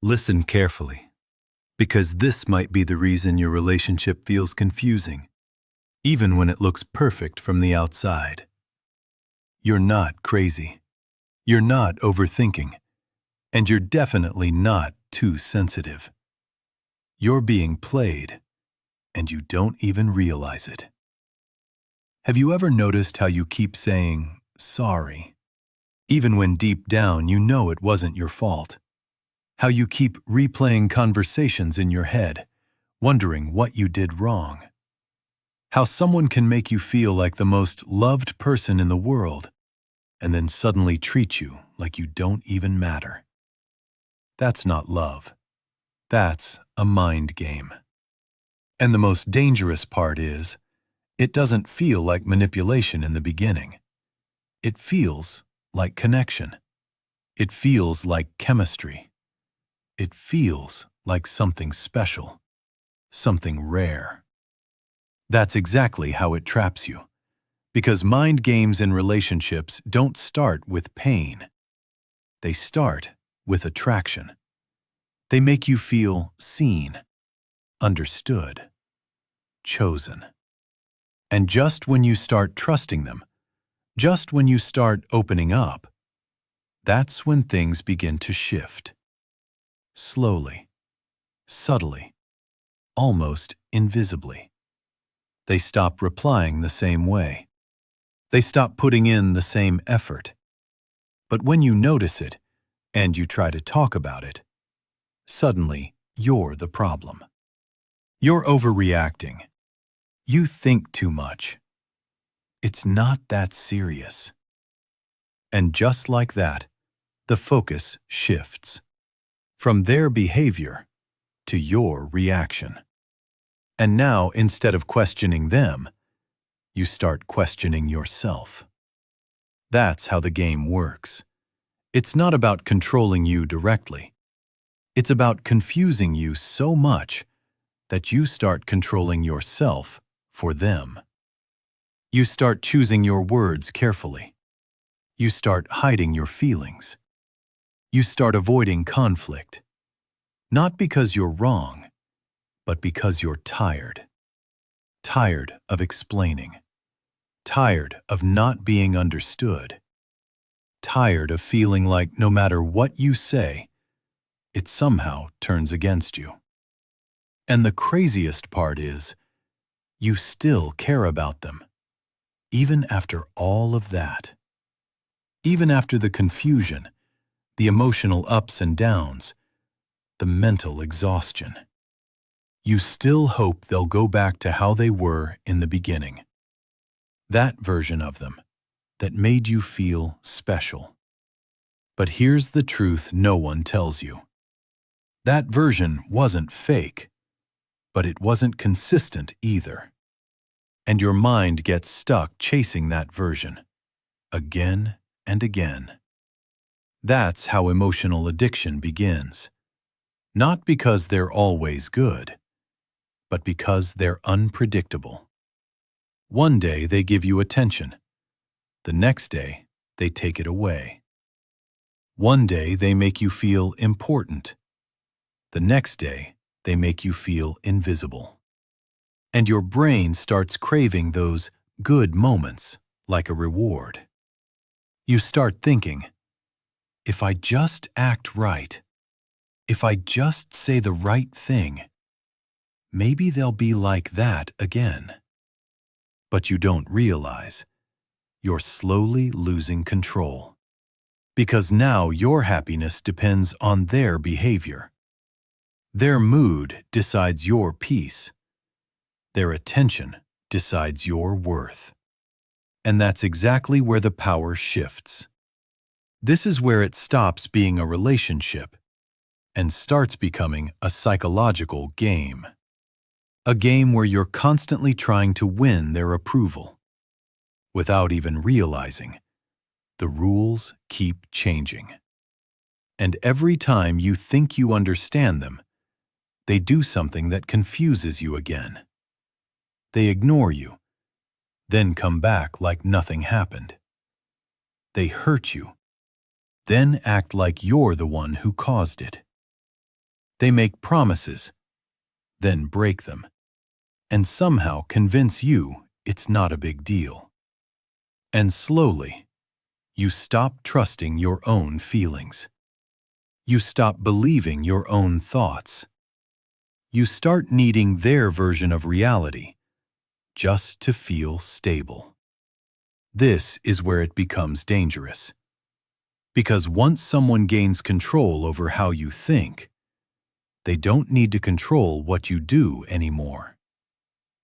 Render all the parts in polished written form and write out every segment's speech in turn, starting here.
Listen carefully, because this might be the reason your relationship feels confusing, even when it looks perfect from the outside. You're not crazy. You're not overthinking. And you're definitely not too sensitive. You're being played, and you don't even realize it. Have you ever noticed how you keep saying, sorry, even when deep down you know it wasn't your fault? How you keep replaying conversations in your head, wondering what you did wrong? How someone can make you feel like the most loved person in the world, and then suddenly treat you like you don't even matter? That's not love. That's a mind game. And the most dangerous part is, it doesn't feel like manipulation in the beginning. It feels like connection. It feels like chemistry. It feels like something special, something rare. That's exactly how it traps you, because mind games in relationships don't start with pain. They start with attraction. They make you feel seen, understood, chosen. And just when you start trusting them, just when you start opening up, that's when things begin to shift. Slowly, subtly, almost invisibly. They stop replying the same way. They stop putting in the same effort. But when you notice it, and you try to talk about it, suddenly you're the problem. You're overreacting. You think too much. It's not that serious. And just like that, the focus shifts from their behavior to your reaction. And now, instead of questioning them, you start questioning yourself. That's how the game works. It's not about controlling you directly. It's about confusing you so much that you start controlling yourself for them. You start choosing your words carefully. You start hiding your feelings. You start avoiding conflict. Not because you're wrong, but because you're tired. Tired of explaining. Tired of not being understood. Tired of feeling like no matter what you say, it somehow turns against you. And the craziest part is, you still care about them, even after all of that. Even after the confusion, the emotional ups and downs, the mental exhaustion. You still hope they'll go back to how they were in the beginning. That version of them that made you feel special. But here's the truth no one tells you. That version wasn't fake, but it wasn't consistent either. And your mind gets stuck chasing that version, again and again. That's how emotional addiction begins. Not because they're always good, but because they're unpredictable. One day they give you attention. The next day, they take it away. One day they make you feel important. The next day, they make you feel invisible. And your brain starts craving those good moments like a reward. You start thinking, if I just act right, if I just say the right thing, maybe they'll be like that again. But you don't realize you're slowly losing control. Because now your happiness depends on their behavior. Their mood decides your peace. Their attention decides your worth. And that's exactly where the power shifts. This is where it stops being a relationship and starts becoming a psychological game. A game where you're constantly trying to win their approval. Without even realizing, the rules keep changing. And every time you think you understand them, they do something that confuses you again. They ignore you, then come back like nothing happened. They hurt you, then act like you're the one who caused it. They make promises, then break them, and somehow convince you it's not a big deal. And slowly, you stop trusting your own feelings. You stop believing your own thoughts. You start needing their version of reality just to feel stable. This is where it becomes dangerous. Because once someone gains control over how you think, they don't need to control what you do anymore.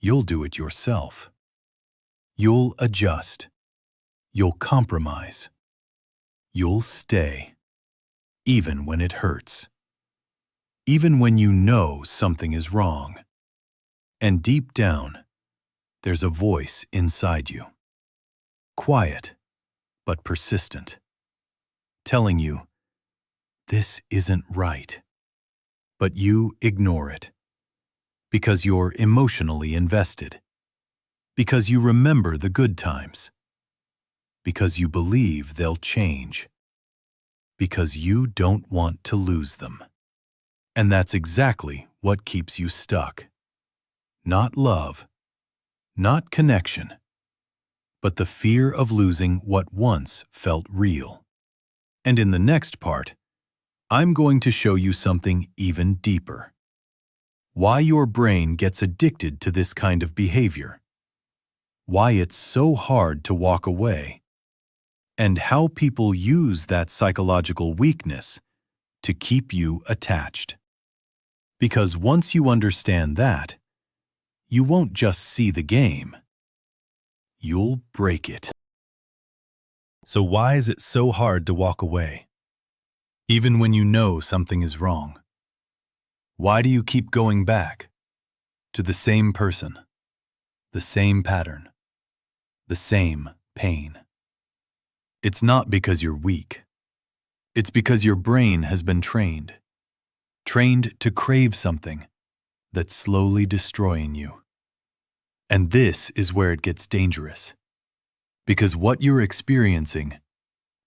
You'll do it yourself. You'll adjust. You'll compromise. You'll stay, even when it hurts. Even when you know something is wrong. And deep down, there's a voice inside you. Quiet, but persistent. Telling you, this isn't right. But you ignore it. Because you're emotionally invested. Because you remember the good times. Because you believe they'll change. Because you don't want to lose them. And that's exactly what keeps you stuck. Not love, not connection, but the fear of losing what once felt real. And in the next part, I'm going to show you something even deeper. Why your brain gets addicted to this kind of behavior. Why it's so hard to walk away. And how people use that psychological weakness to keep you attached. Because once you understand that, you won't just see the game. You'll break it. So why is it so hard to walk away? Even when you know something is wrong? Why do you keep going back to the same person, the same pattern, the same pain? It's not because you're weak. It's because your brain has been trained to crave something that's slowly destroying you. And this is where it gets dangerous. Because what you're experiencing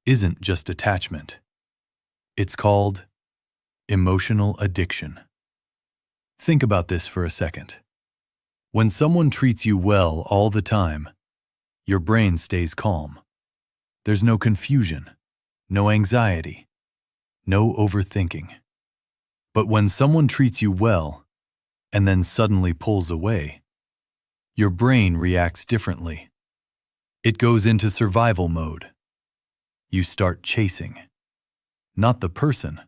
isn't just attachment. It's called emotional addiction. Think about this for a second. When someone treats you well all the time, your brain stays calm. There's no confusion, no anxiety, no overthinking. But when someone treats you well and then suddenly pulls away, your brain reacts differently. It goes into survival mode. You start chasing. Not the person,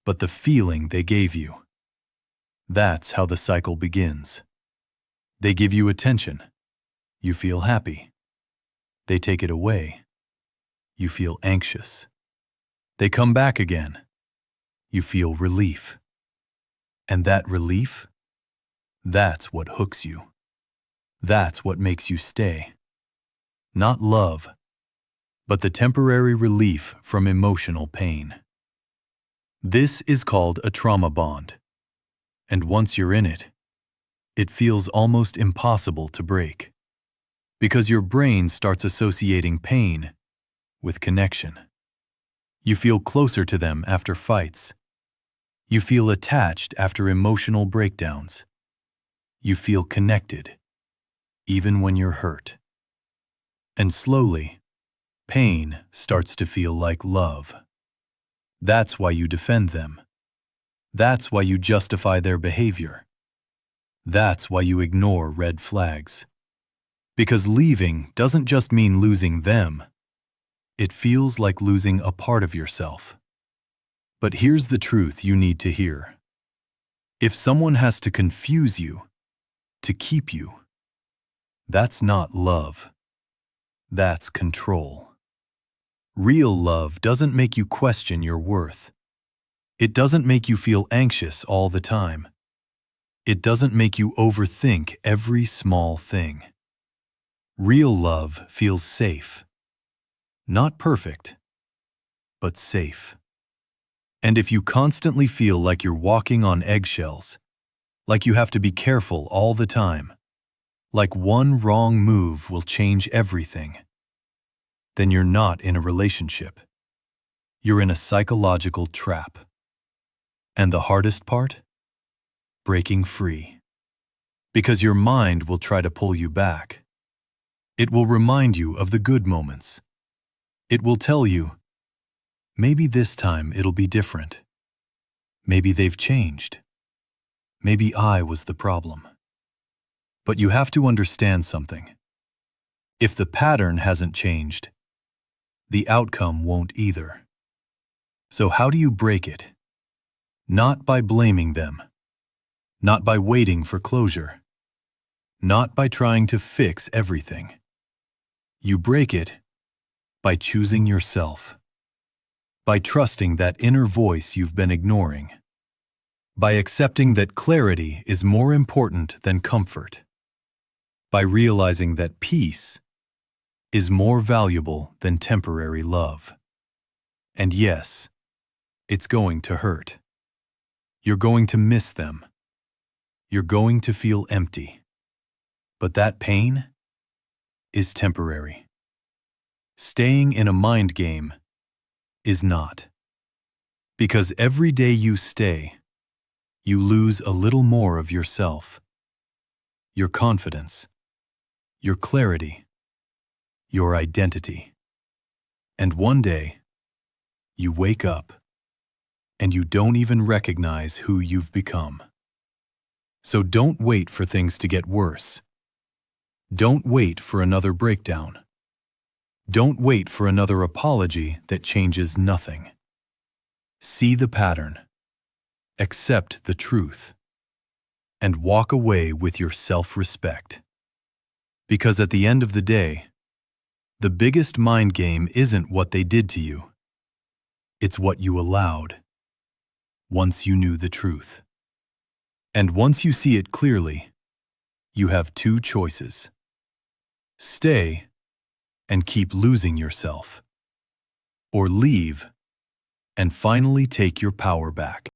but the feeling they gave you. That's how the cycle begins. They give you attention. You feel happy. They take it away. You feel anxious. They come back again. You feel relief. And that relief, that's what hooks you. That's what makes you stay. Not love, but the temporary relief from emotional pain. This is called a trauma bond. And once you're in it, it feels almost impossible to break. Because your brain starts associating pain with connection. You feel closer to them after fights. You feel attached after emotional breakdowns. You feel connected, even when you're hurt. And slowly, pain starts to feel like love. That's why you defend them. That's why you justify their behavior. That's why you ignore red flags. Because leaving doesn't just mean losing them. It feels like losing a part of yourself. But here's the truth you need to hear. If someone has to confuse you, to keep you, that's not love. That's control. Real love doesn't make you question your worth. It doesn't make you feel anxious all the time. It doesn't make you overthink every small thing. Real love feels safe. Not perfect, but safe. And if you constantly feel like you're walking on eggshells, like you have to be careful all the time, like one wrong move will change everything, then you're not in a relationship. You're in a psychological trap. And the hardest part? Breaking free. Because your mind will try to pull you back. It will remind you of the good moments. It will tell you, maybe this time it'll be different. Maybe they've changed. Maybe I was the problem. But you have to understand something. If the pattern hasn't changed, the outcome won't either. So how do you break it? Not by blaming them. Not by waiting for closure. Not by trying to fix everything. You break it by choosing yourself. By trusting that inner voice you've been ignoring. By accepting that clarity is more important than comfort. By realizing that peace is more valuable than temporary love. And yes, it's going to hurt. You're going to miss them. You're going to feel empty. But that pain is temporary. Staying in a mind game is not. Because every day you stay, you lose a little more of yourself. Your confidence. Your clarity. Your identity. And one day, you wake up, and you don't even recognize who you've become. So don't wait for things to get worse. Don't wait for another breakdown. Don't wait for another apology that changes nothing. See the pattern. Accept the truth. And walk away with your self-respect. Because at the end of the day, the biggest mind game isn't what they did to you. It's what you allowed. Once you knew the truth. And once you see it clearly, you have two choices. Stay and keep losing yourself. Or leave and finally take your power back.